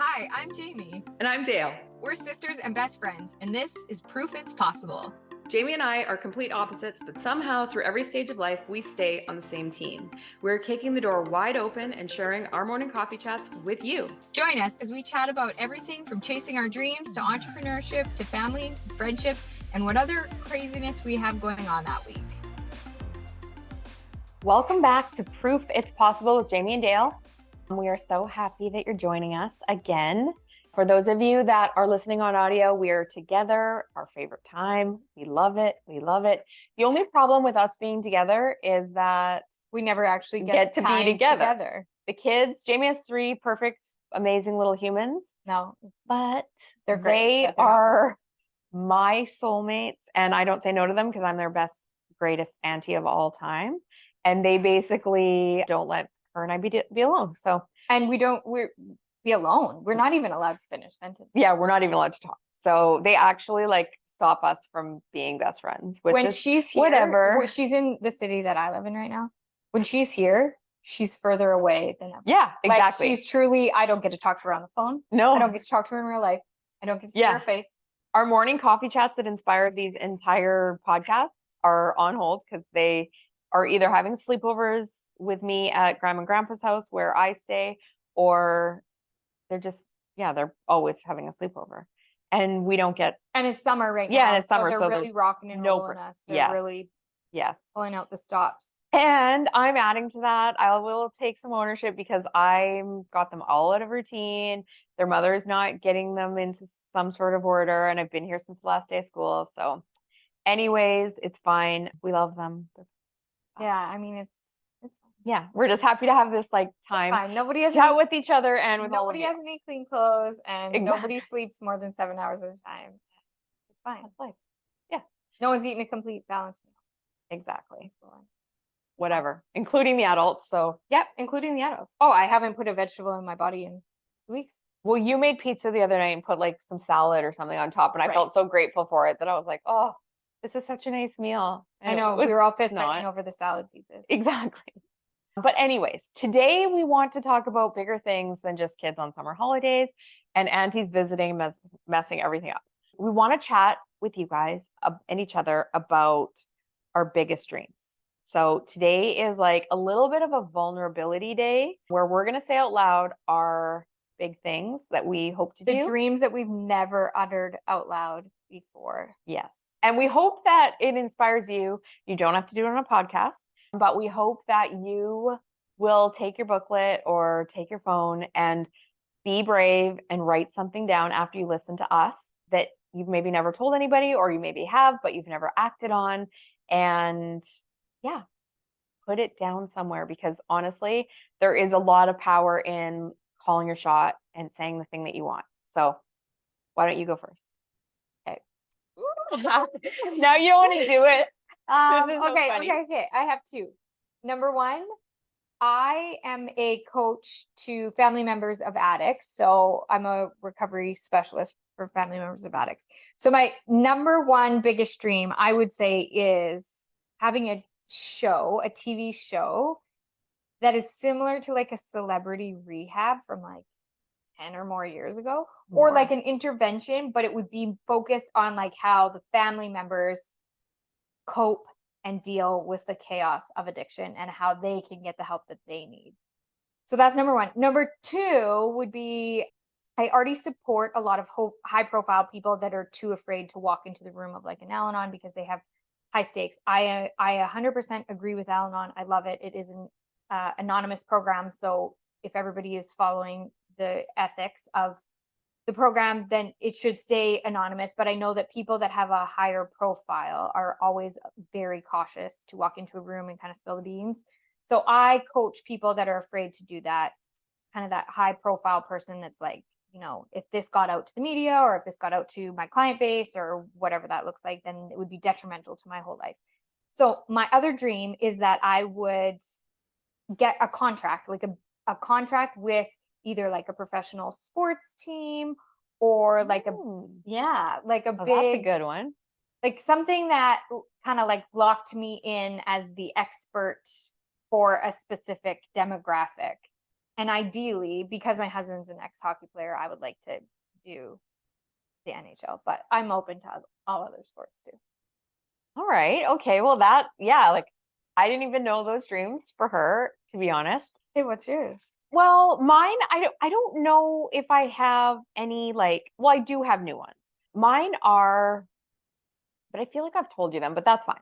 Hi, I'm Jamie. And I'm Dayle. We're sisters and best friends, and this is Proof It's Possible. Jamie and I are complete opposites, but somehow through every stage of life, we stay on the same team. We're kicking the door wide open and sharing our morning coffee chats with you. Join us as we chat about everything from chasing our dreams to entrepreneurship to family, friendship, and what other craziness we have going on that week. Welcome back to Proof It's Possible with Jamie and Dayle. We are so happy that you're joining us again. For those of you that are listening on audio, we are together, our favorite time. We love it. We love it. The only problem with us being together is that we never actually get to be together. The kids, Jamie has 3 perfect, amazing little humans. No, but they're great. They are my soulmates, and I don't say no to them because I'm their best, greatest auntie of all time. And they basically don't let her and I be alone. So, and we're be alone. We're not even allowed to finish sentences. Yeah, we're not even allowed to talk. So they actually stop us from being best friends. When she's here, whatever. She's in the city that I live in right now. When she's here, she's further away than ever. Yeah, exactly. She's truly, I don't get to talk to her on the phone. No. I don't get to talk to her in real life. I don't get to see her face. Our morning coffee chats that inspired these entire podcasts are on hold because they are either having sleepovers with me at Grandma and Grandpa's house where I stay, or they're just, they're always having a sleepover. And we don't get... And it's summer right now. Yeah, and it's summer. So they're really rocking and rolling us. They're really pulling out the stops. And I'm adding to that. I will take some ownership because I got them all out of routine. Their mother is not getting them into some sort of order. And I've been here since the last day of school. So anyways, it's fine. We love them. Yeah, I mean, it's fine. Yeah, we're just happy to have this time. It's fine. Nobody has chat with each other and with all of you. Nobody has any clean clothes, and nobody sleeps more than 7 hours at a time. It's fine. That's life. Yeah. No one's eating a complete balanced meal. Exactly. Whatever, including the adults. So yep, including the adults. Oh, I haven't put a vegetable in my body in 2 weeks. Well, you made pizza the other night and put some salad or something on top, and I felt so grateful for it that I was like, oh, this is such a nice meal. And I know, we were all fist fighting over the salad pieces. Exactly. But anyways, today we want to talk about bigger things than just kids on summer holidays and aunties visiting, messing everything up. We want to chat with you guys and each other about our biggest dreams. So today is a little bit of a vulnerability day where we're going to say out loud our big things that we hope to do. The dreams that we've never uttered out loud before. Yes. And we hope that it inspires you. You don't have to do it on a podcast, but we hope that you will take your booklet or take your phone and be brave and write something down after you listen to us that you've maybe never told anybody, or you maybe have, but you've never acted on. And put it down somewhere, because honestly, there is a lot of power in calling your shot and saying the thing that you want. So why don't you go first? Now you don't want to do it. Okay. I have 2. Number 1, I am a coach to family members of addicts. So I'm a recovery specialist for family members of addicts. So my number 1 biggest dream, I would say, is having a TV show that is similar to a celebrity rehab from 10 or more years ago, or an intervention, but it would be focused on how the family members cope and deal with the chaos of addiction and how they can get the help that they need. So that's number 1. Number 2 would be, I already support a lot of high profile people that are too afraid to walk into the room of an Al-Anon because they have high stakes. I 100% agree with Al-Anon. I love it. It is an anonymous program. So if everybody is following the ethics of the program, then it should stay anonymous. But I know that people that have a higher profile are always very cautious to walk into a room and kind of spill the beans. So I coach people that are afraid to do that, kind of that high profile person that's if this got out to the media, or if this got out to my client base, or whatever that looks like, then it would be detrimental to my whole life. So my other dream is that I would get a contract, a contract with either a professional sports team, or a big, that's a good one. Something that kind of locked me in as the expert for a specific demographic. And ideally, because my husband's an ex-hockey player, I would like to do the NHL, but I'm open to all other sports too. All right. Okay. Well, that, yeah, like I didn't even know those dreams for her, to be honest. Hey, what's yours? Well, mine, I don't know if I have any like, well, I do have new ones. Mine are, but I feel like I've told you them, but that's fine.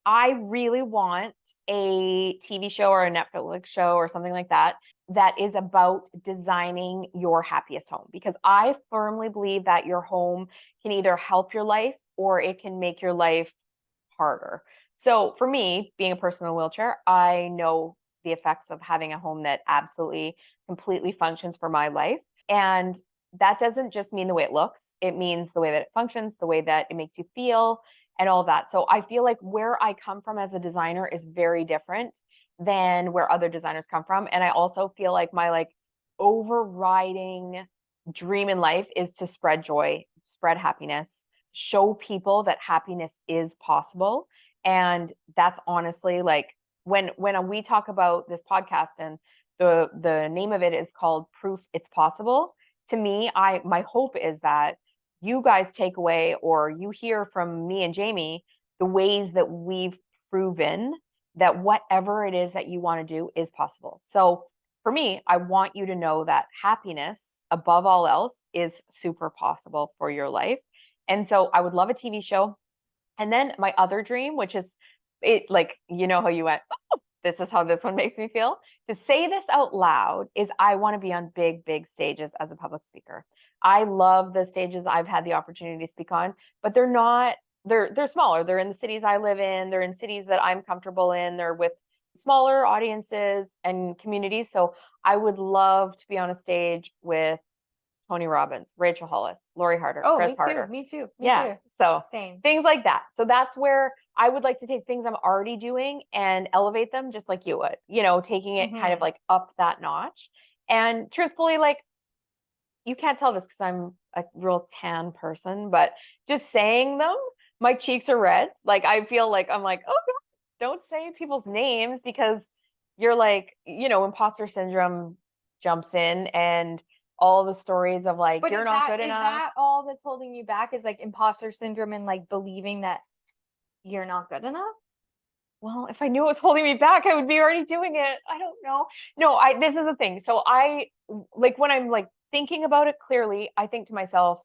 I really want a TV show or a Netflix show or something like that that is about designing your happiest home, because I firmly believe that your home can either help your life or it can make your life harder. So for me, being a person in a wheelchair, I know the effects of having a home that absolutely completely functions for my life. And that doesn't just mean the way it looks, it means the way that it functions, the way that it makes you feel, and all of that. So I feel like where I come from as a designer is very different than where other designers come from. And I also feel like my like overriding dream in life is to spread joy, spread happiness, show people that happiness is possible. And that's honestly like when we talk about this podcast, and the name of it is called Proof It's Possible. To me, my hope is that you guys take away, or you hear from me and Jamie, the ways that we've proven that whatever it is that you want to do is possible. So for me, I want you to know that happiness above all else is super possible for your life. And so I would love a TV show. And then my other dream, which is it, like, you know how you went, oh, this is how this one makes me feel. To say this out loud is I want to be on big, big stages as a public speaker. I love the stages I've had the opportunity to speak on, but they're smaller. They're in the cities I live in. They're in cities that I'm comfortable in. They're with smaller audiences and communities. So I would love to be on a stage with Tony Robbins, Rachel Hollis, Lori Harder, Oh, Chris Harder. me too. Yeah. Too. So Same. things like that. So that's where I would like to take things I'm already doing and elevate them just like you would, taking it kind of like up that notch. And truthfully, like, you can't tell this because I'm a real tan person, but just saying them, my cheeks are red. Like I feel like I'm like, oh God, don't say people's names, because you're like, imposter syndrome jumps in, and all the stories of like, But you're not good is enough. that all that's holding you back, is like imposter syndrome and like believing that you're not good enough? Well, if I knew it was holding me back, I would be already doing it. I don't know. No, this is the thing. So I like when I'm like thinking about it clearly, I think to myself,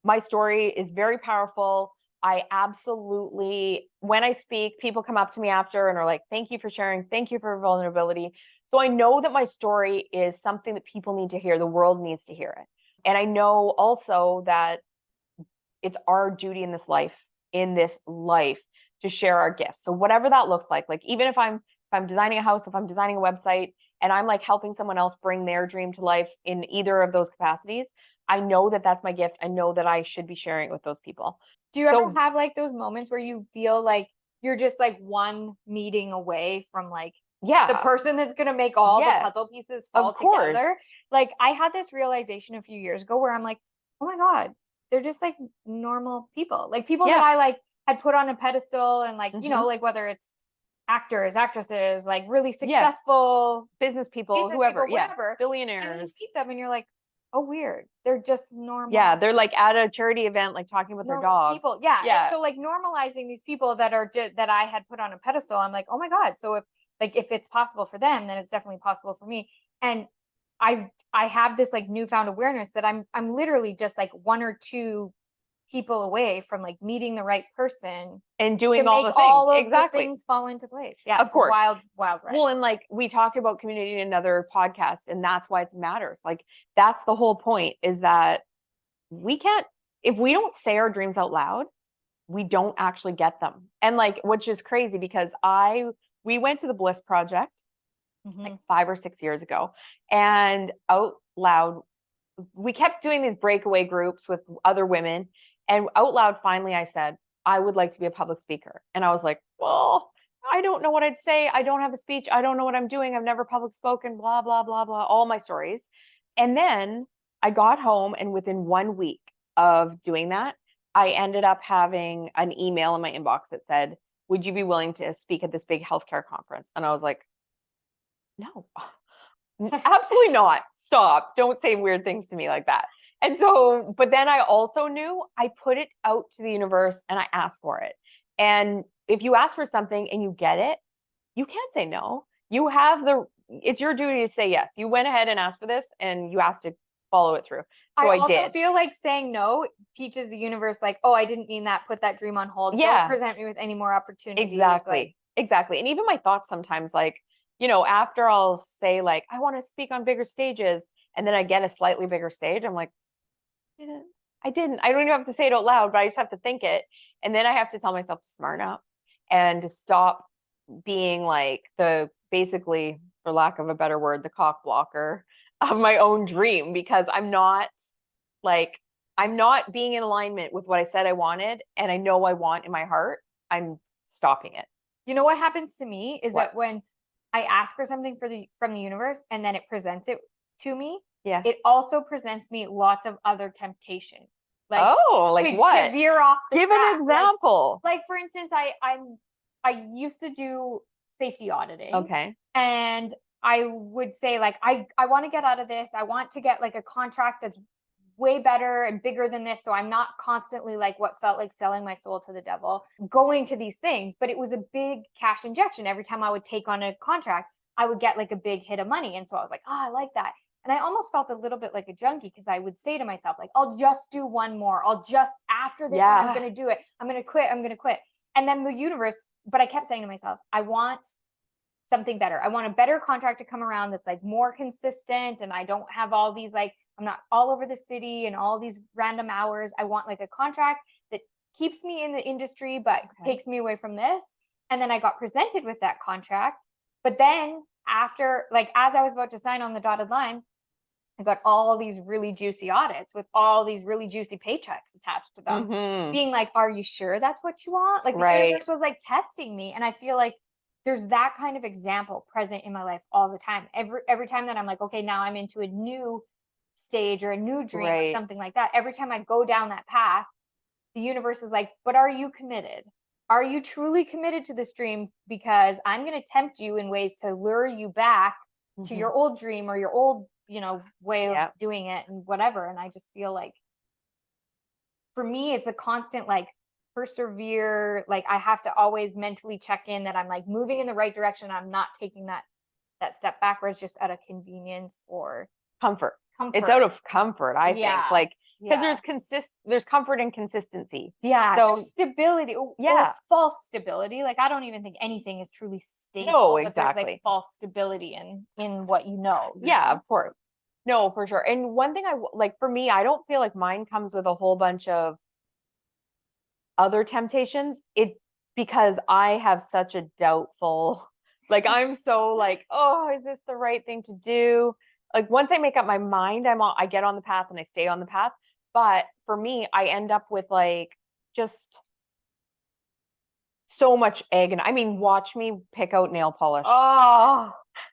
my story is very powerful. I absolutely, when I speak, people come up to me after and are like, thank you for sharing. Thank you for your vulnerability. So I know that my story is something that people need to hear. The world needs to hear it. And I know also that it's our duty in this life to share our gifts. So whatever that looks like even if I'm designing a house, if I'm designing a website, and I'm like helping someone else bring their dream to life in either of those capacities, I know that that's my gift. I know that I should be sharing it with those people. Do you ever have like those moments where you feel like you're just like one meeting away from like the person that's going to make all the puzzle pieces fall together? Like I had this realization a few years ago where I'm like, oh my God, they're just like normal people, like people that I like had put on a pedestal, and like, like whether it's actors, actresses, like really successful business people, whoever, whatever, billionaires. And then you meet them and you're like, oh, weird. They're just normal. Yeah, they're like at a charity event, like talking about their dog. People. Yeah. And so like normalizing these people that are that I had put on a pedestal, I'm like, oh my God. So if it's possible for them, then it's definitely possible for me. And I have this like newfound awareness that I'm literally just like one or two people away from like meeting the right person and doing to all make the things. all of Exactly. the things fall into place. Yeah, of course. Wild ride. Well, and like we talked about community in another podcast, and that's why it matters. Like that's the whole point, is that we can't, if we don't say our dreams out loud, we don't actually get them. And like, which is crazy, because we went to the Bliss Project like 5 or 6 years ago, and out loud, we kept doing these breakaway groups with other women. And out loud, finally, I said, I would like to be a public speaker. And I was like, well, I don't know what I'd say. I don't have a speech. I don't know what I'm doing. I've never public spoken, blah, blah, blah, blah, all my stories. And then I got home, and within 1 week of doing that, I ended up having an email in my inbox that said, would you be willing to speak at this big healthcare conference? And I was like, no, Absolutely not. Stop. Don't say weird things to me like that. And so, but then I also knew I put it out to the universe and I asked for it. And if you ask for something and you get it, you can't say no. You have it's your duty to say yes. You went ahead and asked for this and you have to follow it through. So I also did. feel like saying no teaches the universe, like, oh, I didn't mean that. Put that dream on hold. Yeah. Don't present me with any more opportunities. Exactly. Exactly. And even my thoughts sometimes, like, after I'll say like, I want to speak on bigger stages, and then I get a slightly bigger stage, I'm like, I didn't. I don't even have to say it out loud, but I just have to think it. And then I have to tell myself to smarten up and to stop being like basically, for lack of a better word, the cock blocker of my own dream, because I'm not being in alignment with what I said I wanted and I know I want in my heart. I'm stopping it. You know what happens to me is that when I ask for something from the universe and then it presents it to me, it also presents me lots of other temptation. Like, what? To veer off the Give track. an example. Like for instance, I used to do safety auditing. Okay. And I would say like, I want to get out of this. I want to get like a contract that's way better and bigger than this. So I'm not constantly like what felt like selling my soul to the devil, going to these things. But it was a big cash injection. Every time I would take on a contract, I would get like a big hit of money. And so I was like, I like that. And I almost felt a little bit like a junkie because I would say to myself, like, I'll just do one more. After this, I'm going to do it. I'm going to quit. I'm going to quit. And then the universe, but I kept saying to myself, I want something better. I want a better contract to come around that's like more consistent. And I don't have all these, like, I'm not all over the city and all these random hours. I want like a contract that keeps me in the industry, but takes me away from this. And then I got presented with that contract. But then after, like, as I was about to sign on the dotted line, I got all these really juicy audits with all these really juicy paychecks attached to them, being like, are you sure that's what you want? Like the universe was like testing me. And I feel like there's that kind of example present in my life all the time. Every time that I'm like, okay, now I'm into a new stage or a new dream or something like that. Every time I go down that path, the universe is like, but are you committed? Are you truly committed to this dream? Because I'm going to tempt you in ways to lure you back to your old dream or your old, way of doing it and whatever. And I just feel like for me, it's a constant, like, persevere. Like I have to always mentally check in that I'm like moving in the right direction. I'm not taking that step backwards just out of convenience or comfort. It's out of comfort, I think. Like, because there's comfort and consistency. Yeah. So stability. Or false stability. Like I don't even think anything is truly stable. No, exactly. But there's like false stability in what you know. Yeah, of course. No, for sure. And one thing for me, I don't feel like mine comes with a whole bunch of other temptations. Because I have such a doubtful, like I'm so like, oh, is this the right thing to do? Like once I make up my mind, I get on the path and I stay on the path. But for me, I end up with like just so much egg. And I mean, watch me pick out nail polish. Oh,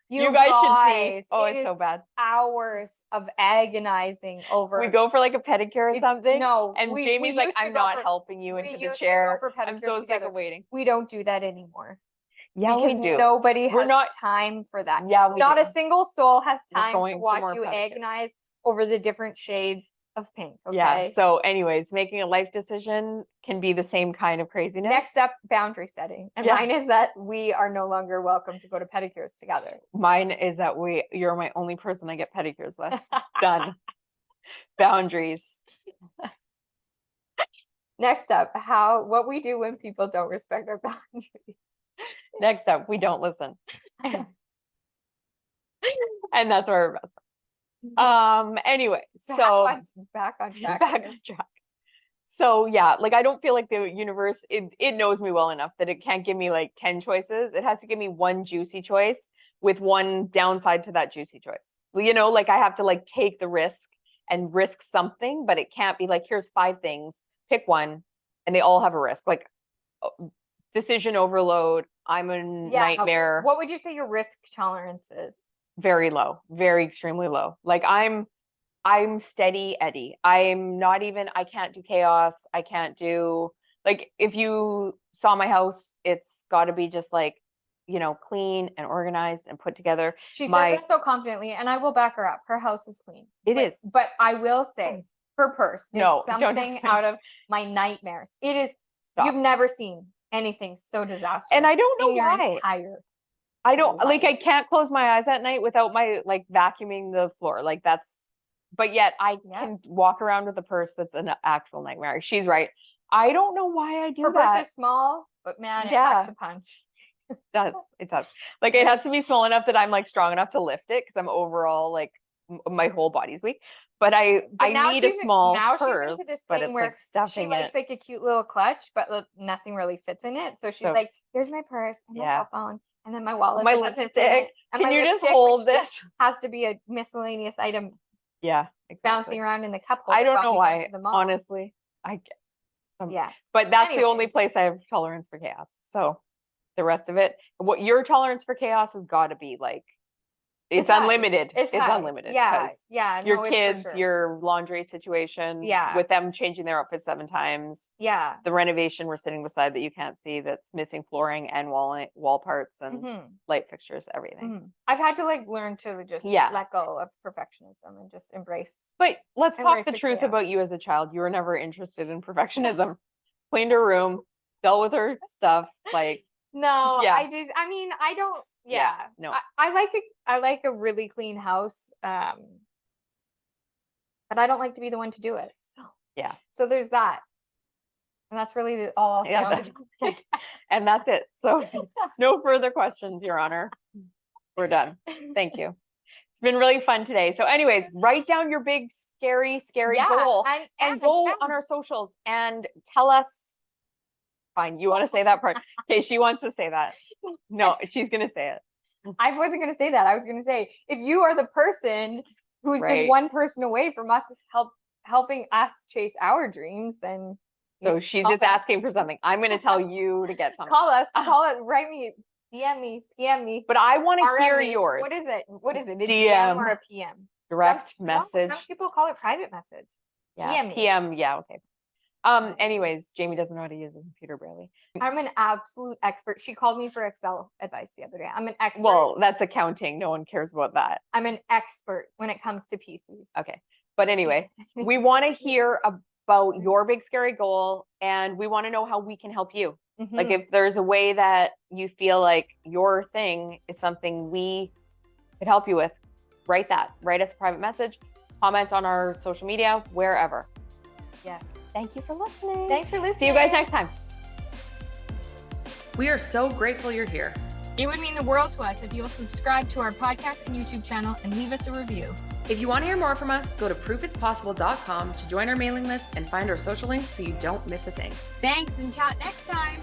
you guys should see. Oh, it's so bad. Hours of agonizing over. We go for like a pedicure or something. No, and Jamie's like, I'm not helping you into the chair. I'm so sick of waiting. We don't do that anymore. Yeah, because we do. Nobody has time for that. Yeah, not a single soul has time to watch you agonize over the different shades of pink. Okay? Yeah. So anyways, making a life decision can be the same kind of craziness. Next up, boundary setting. And mine is that we are no longer welcome to go to pedicures together. Mine is that you're my only person I get pedicures with. Done. Boundaries. Next up, what we do when people don't respect our boundaries. Next up, we don't listen. And that's where we're best friends. Anyway, back on track. So yeah, like I don't feel like the universe, it knows me well enough that it can't give me like 10 choices. It has to give me one juicy choice with one downside to that juicy choice. Like I have to like take the risk and risk something, but it can't be like, here's 5 things, pick one, and they all have a risk. Like decision overload. I'm a nightmare. What would you say your risk tolerance is? Very low, very extremely low. Like I'm steady Eddie. I can't do chaos. I can't do, like, if you saw my house, it's got to be just like clean and organized and put together. She says that so confidently, and I will back her up. Her house is clean. It is. But I will say, her purse is No, something out of my nightmares. It is. Stop. You've never seen anything so disastrous. And I don't know in your why. entire I don't life. I can't close my eyes at night without my vacuuming the floor. But yet I can walk around with a purse that's an actual nightmare. She's right. I don't know why I do Her that. purse is small, but man, it packs a punch. It does. It does. It has to be small enough that I'm strong enough to lift it because I'm overall my whole body's weak. But I need a small now purse. She's into this thing where stuffing she likes a cute little clutch, but nothing really fits in it. So she's like, "Here's my purse and my cell phone, and then my wallet, my that doesn't lipstick. fit in, and Can my you lipstick, just hold which this? just has to be a miscellaneous item." Yeah, exactly. Bouncing around in the cup holder. I don't know while we why. went to the mall. Honestly, Yeah. But that's the only Anyways. place I have tolerance for chaos. So the rest of it, what your tolerance for chaos has got to be it's high. unlimited. It's high. Unlimited. Yeah. 'cause Yeah. Your no, it's for kids, sure. your laundry situation, Yeah. with them changing their outfits 7 times. Yeah. The renovation we're sitting beside that you can't see that's missing flooring and wall parts and light fixtures, everything. I've had to learn to just let go of perfectionism and just embrace. But let's talk Embrace the the truth chaos. about you as a child. You were never interested in perfectionism. Cleaned her room, dealt with her stuff. No, Yeah. I don't. Yeah. No. I like a really clean house. But I don't like to be the one to do it. Yeah. So there's that. And that's really all I'll say on the topic. And that's it. So no further questions, Your Honor. We're done. Thank you. It's been really fun today. So anyways, write down your big, scary goal and go on our socials and tell us. Fine, you want to say that part? Okay, she wants to say that. No, she's going to say it. I wasn't going to say that. I was going to say, if you are the person who's just one person away from us helping us chase our dreams, then. So she's just asking for something. I'm going to tell you to get something. Call us, write me, DM me, PM me. But I want to hear yours. What is it? A DM or a PM? Direct message. Some people call it private message. Yeah, PM. Yeah, okay. Anyways, Jamie doesn't know how to use a computer barely. I'm an absolute expert. She called me for Excel advice the other day. I'm an expert. Well, that's accounting. No one cares about that. I'm an expert when it comes to PCs. Okay. But anyway, we want to hear about your big scary goal and we want to know how we can help you. If there's a way that you feel like your thing is something we could help you with, write us a private message, comment on our social media, wherever. Yes. Thank you for listening. Thanks for listening. See you guys next time. We are so grateful you're here. It would mean the world to us if you'll subscribe to our podcast and YouTube channel and leave us a review. If you want to hear more from us, go to proofitspossible.com to join our mailing list and find our social links so you don't miss a thing. Thanks and chat next time.